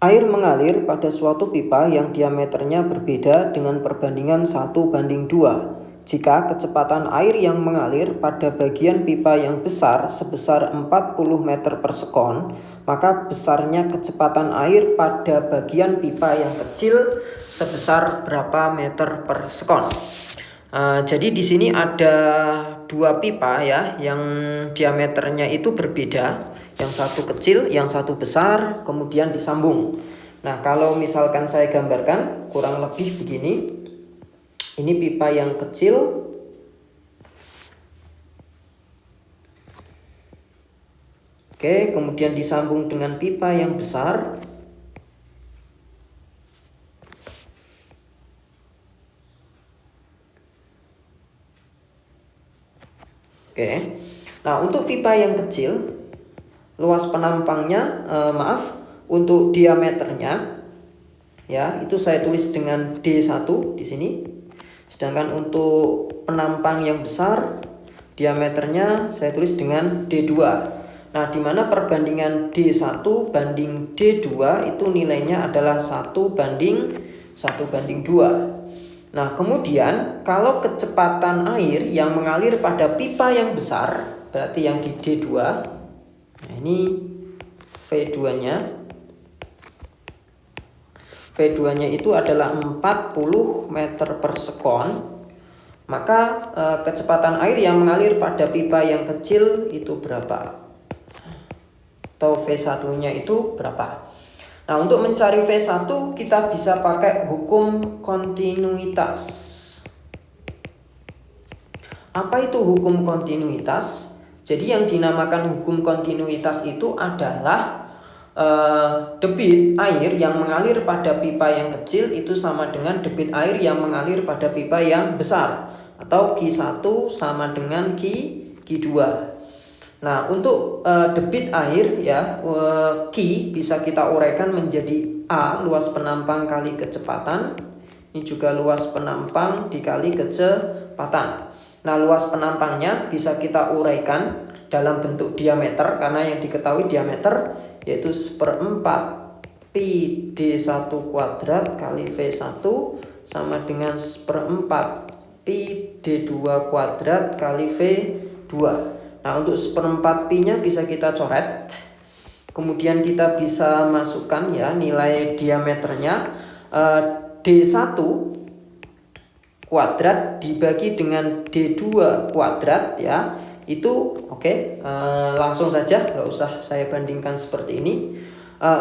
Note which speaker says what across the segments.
Speaker 1: Air mengalir pada suatu pipa yang diameternya berbeda dengan perbandingan 1:2. Jika kecepatan air yang mengalir pada bagian pipa yang besar sebesar 40 meter per sekon, maka besarnya kecepatan air pada bagian pipa yang kecil sebesar berapa meter per sekon. Jadi di sini ada dua pipa ya, yang diameternya itu berbeda, yang satu kecil, yang satu besar, kemudian disambung. Nah, kalau misalkan saya gambarkan kurang lebih begini. Ini pipa yang kecil. Oke, kemudian disambung dengan pipa yang besar. Oke. Nah, untuk pipa yang kecil, luas penampangnya, untuk diameternya ya, itu saya tulis dengan D1 di sini. Sedangkan untuk penampang yang besar, diameternya saya tulis dengan D2. Nah, di mana perbandingan D1 banding D2 itu nilainya adalah 1:2. Nah, kemudian kalau kecepatan air yang mengalir pada pipa yang besar, berarti yang di D2, nah ini V2-nya. V2-nya itu adalah 40 meter per sekon. Maka kecepatan air yang mengalir pada pipa yang kecil itu berapa? Atau V1-nya itu berapa? Nah, untuk mencari V1 kita bisa pakai hukum kontinuitas. Apa itu hukum kontinuitas? Jadi yang dinamakan hukum kontinuitas itu adalah debit air yang mengalir pada pipa yang kecil itu sama dengan debit air yang mengalir pada pipa yang besar, atau Q1 sama dengan Q2. Nah, untuk debit air ya, Q bisa kita uraikan menjadi A, luas penampang kali kecepatan. Ini juga luas penampang dikali kecepatan. Nah, luas penampangnya bisa kita uraikan dalam bentuk diameter, karena yang diketahui diameter yaitu 1/4 pi D1 kuadrat kali V1 sama dengan 1/4 pi D2 kuadrat kali V2. Nah, untuk 1/4 pi-nya bisa kita coret. Kemudian kita bisa masukkan ya nilai diameternya, D1 kuadrat dibagi dengan D2 kuadrat ya. Itu oke. Langsung saja, nggak usah saya bandingkan seperti ini.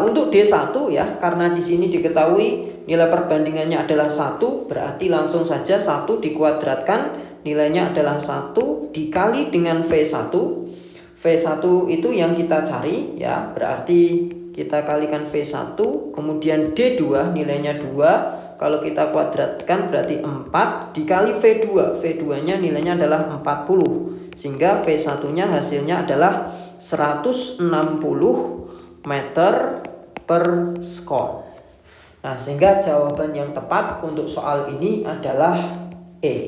Speaker 1: Untuk D1 ya, karena di sini diketahui nilai perbandingannya adalah 1, berarti langsung saja 1 dikuadratkan. Nilainya adalah 1 dikali dengan V1. V1 itu yang kita cari ya, berarti kita kalikan V1, kemudian D2 nilainya 2. Kalau kita kuadratkan berarti 4 dikali V2. V2-nya nilainya adalah 40. Sehingga V1-nya hasilnya adalah 160 meter per sekon. Nah, sehingga jawaban yang tepat untuk soal ini adalah E.